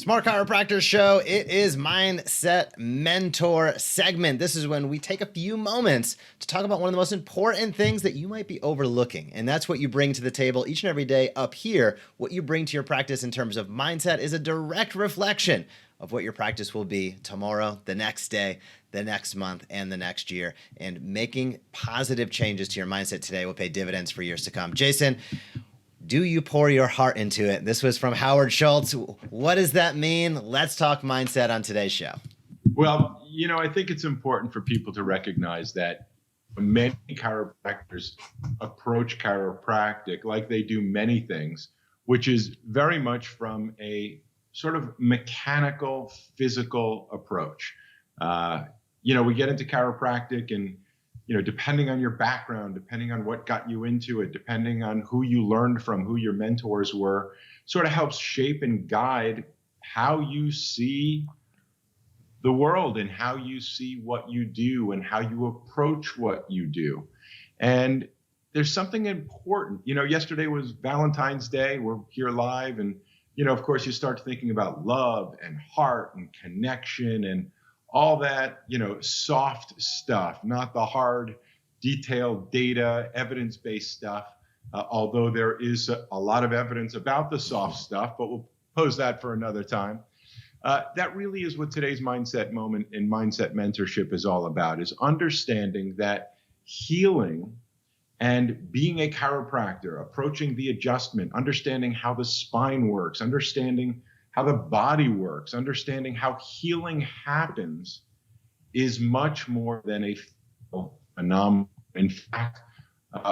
Smart Chiropractor Show. It is Mindset Mentor segment. This is when we take a few moments to talk about one of the most important things that you might be overlooking. And that's what you bring to the table each and every day up here. What you bring to your practice in terms of mindset is a direct reflection of what your practice will be tomorrow, the next day, the next month, and the next year. And making positive changes to your mindset today will pay dividends for years to come. Jason, do you pour your heart into it? This was from Howard Schultz. What does that mean? Let's talk mindset on today's show. Well, I think it's important for people to recognize that many chiropractors approach chiropractic like they do many things, which is very much from a sort of mechanical, physical approach. We get into chiropractic and depending on your background, depending on what got you into it, depending on who you learned from, who your mentors were, sort of helps shape and guide how you see the world and how you see what you do and how you approach what you do. And there's something important. Yesterday was Valentine's Day. We're here live. And, of course, you start thinking about love and heart and connection and all that, soft stuff, not the hard, detailed data, evidence-based stuff, although there is a lot of evidence about the soft stuff, but we'll pose that for another time. That really is what today's mindset moment and mindset mentorship is all about, is understanding that healing and being a chiropractor, approaching the adjustment, understanding how the spine works, understanding how the body works, understanding how healing happens is much more than a phenomenon. In fact,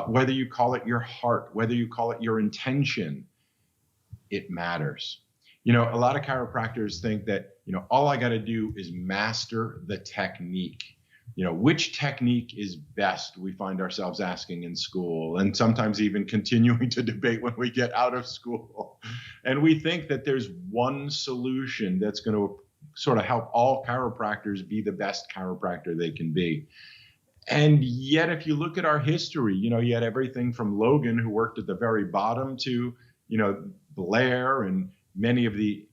whether you call it your heart, whether you call it your intention, it matters. A lot of chiropractors think that, all I got to do is master the technique. Which technique is best, we find ourselves asking in school, and sometimes even continuing to debate when we get out of school. And we think that there's one solution that's going to sort of help all chiropractors be the best chiropractor they can be. And yet, if you look at our history, you had everything from Logan, who worked at the very bottom, to, Blair and many of the,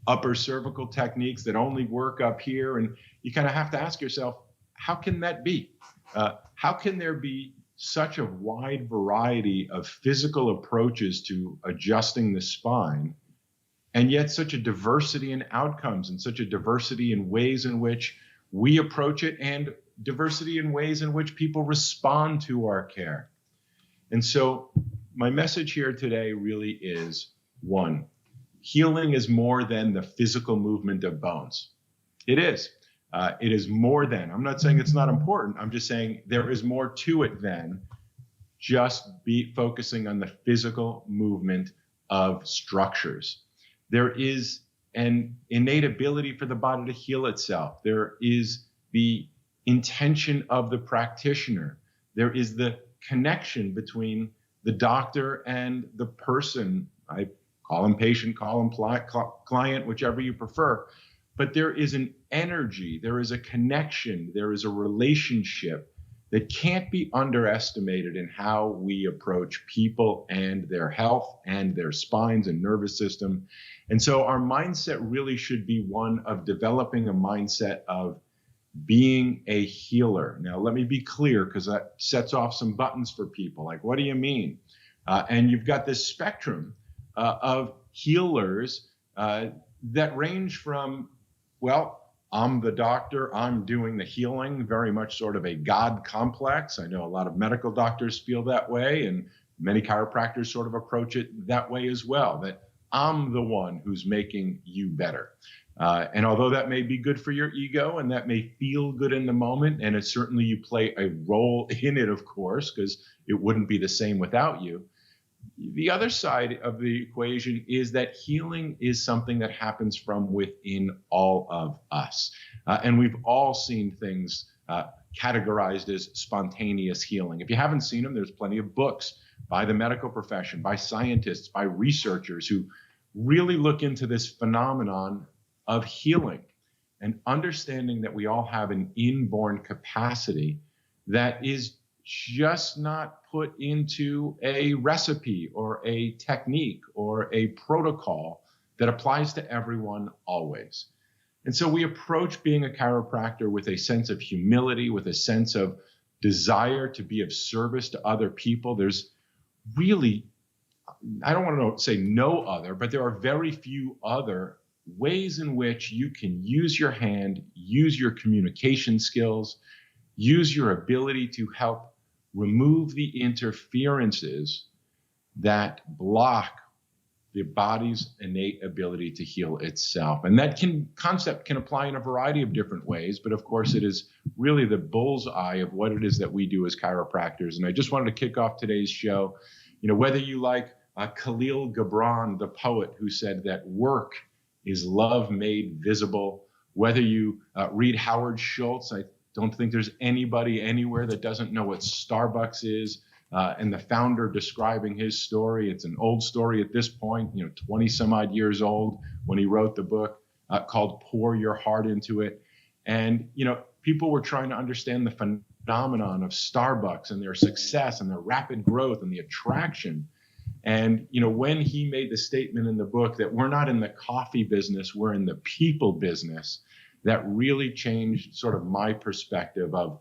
upper cervical techniques that only work up here. And you kind of have to ask yourself, how can that be? How can there be such a wide variety of physical approaches to adjusting the spine, and yet such a diversity in outcomes and such a diversity in ways in which we approach it and diversity in ways in which people respond to our care? And so my message here today really is, one, healing is more than the physical movement of bones. It is. It is more than. I'm not saying it's not important. I'm just saying there is more to it than just focusing on the physical movement of structures. There is an innate ability for the body to heal itself. There is the intention of the practitioner. There is the connection between the doctor and the person. I call him patient, call him client, whichever you prefer. But there is an energy, there is a connection, there is a relationship that can't be underestimated in how we approach people and their health and their spines and nervous system. And so our mindset really should be one of developing a mindset of being a healer. Now, let me be clear, because that sets off some buttons for people. Like, what do you mean? And you've got this spectrum of healers that range from, well, I'm the doctor, I'm doing the healing, very much sort of a God complex. I know a lot of medical doctors feel that way, and many chiropractors sort of approach it that way as well, that I'm the one who's making you better. And although that may be good for your ego and that may feel good in the moment, and it certainly you play a role in it, of course, because it wouldn't be the same without you. The other side of the equation is that healing is something that happens from within all of us. And we've all seen things categorized as spontaneous healing. If you haven't seen them, there's plenty of books by the medical profession, by scientists, by researchers who really look into this phenomenon of healing and understanding that we all have an inborn capacity that is just not put into a recipe or a technique or a protocol that applies to everyone always. And so we approach being a chiropractor with a sense of humility, with a sense of desire to be of service to other people. There's really, I don't want to say no other, but there are very few other ways in which you can use your hand, use your communication skills, use your ability to help remove the interferences that block the body's innate ability to heal itself. And that concept can apply in a variety of different ways, but of course it is really the bullseye of what it is that we do as chiropractors. And I just wanted to kick off today's show, whether you like Khalil Gibran, the poet, who said that work is love made visible, whether you read Howard Schultz, I don't think there's anybody anywhere that doesn't know what Starbucks is, and the founder describing his story. It's an old story at this point, 20 some odd years old when he wrote the book called Pour Your Heart Into It. And, people were trying to understand the phenomenon of Starbucks and their success and their rapid growth and the attraction. And, when he made the statement in the book that we're not in the coffee business, we're in the people business, that really changed sort of my perspective of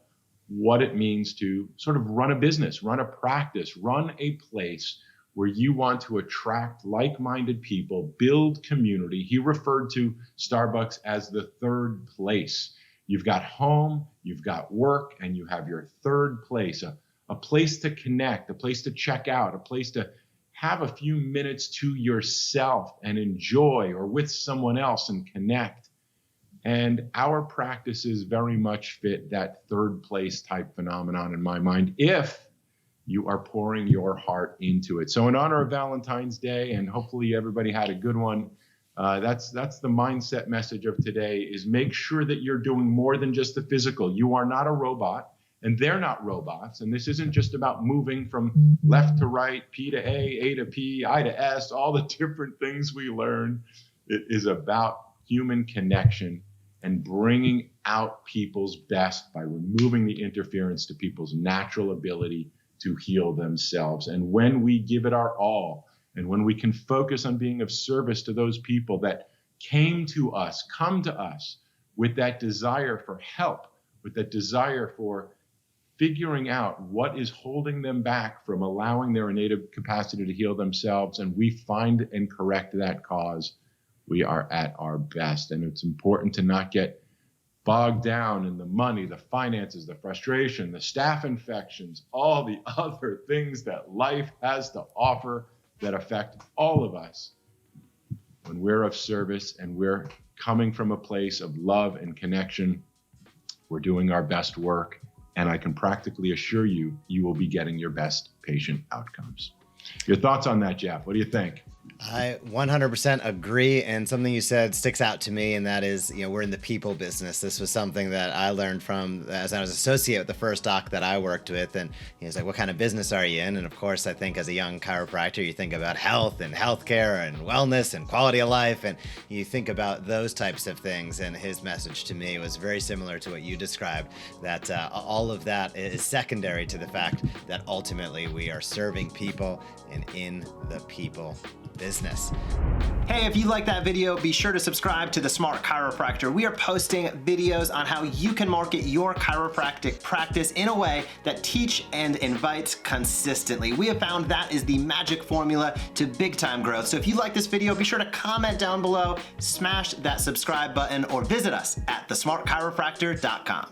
what it means to sort of run a business, run a practice, run a place where you want to attract like-minded people, build community. He referred to Starbucks as the third place. You've got home, you've got work, and you have your third place, a place to connect, a place to check out, a place to have a few minutes to yourself and enjoy, or with someone else and connect. And our practices very much fit that third place type phenomenon in my mind, if you are pouring your heart into it. So in honor of Valentine's Day, and hopefully everybody had a good one, that's the mindset message of today, is make sure that you're doing more than just the physical. You are not a robot, and they're not robots. And this isn't just about moving from left to right, P to A to P, I to S, all the different things we learn. It is about human connection and bringing out people's best by removing the interference to people's natural ability to heal themselves. And when we give it our all, and when we can focus on being of service to those people that come to us with that desire for help, with that desire for figuring out what is holding them back from allowing their innate capacity to heal themselves, and we find and correct that cause, we are at our best. And it's important to not get bogged down in the money, the finances, the frustration, the staph infections, all the other things that life has to offer that affect all of us. When we're of service and we're coming from a place of love and connection, we're doing our best work. And I can practically assure you, you will be getting your best patient outcomes. Your thoughts on that, Jeff? What do you think? I 100% agree, and something you said sticks out to me, and that is, we're in the people business. This was something that I learned from as I was associate with the first doc that I worked with, and he was like, what kind of business are you in? And of course, I think as a young chiropractor, you think about health and healthcare and wellness and quality of life, and you think about those types of things, and his message to me was very similar to what you described, that all of that is secondary to the fact that ultimately we are serving people and in the people business. Hey, if you like that video, be sure to subscribe to the Smart Chiropractor. We are posting videos on how you can market your chiropractic practice in a way that teach and invites consistently. We have found that is the magic formula to big time growth. So if you like this video, be sure to comment down below, smash that subscribe button, or visit us at thesmartchiropractor.com.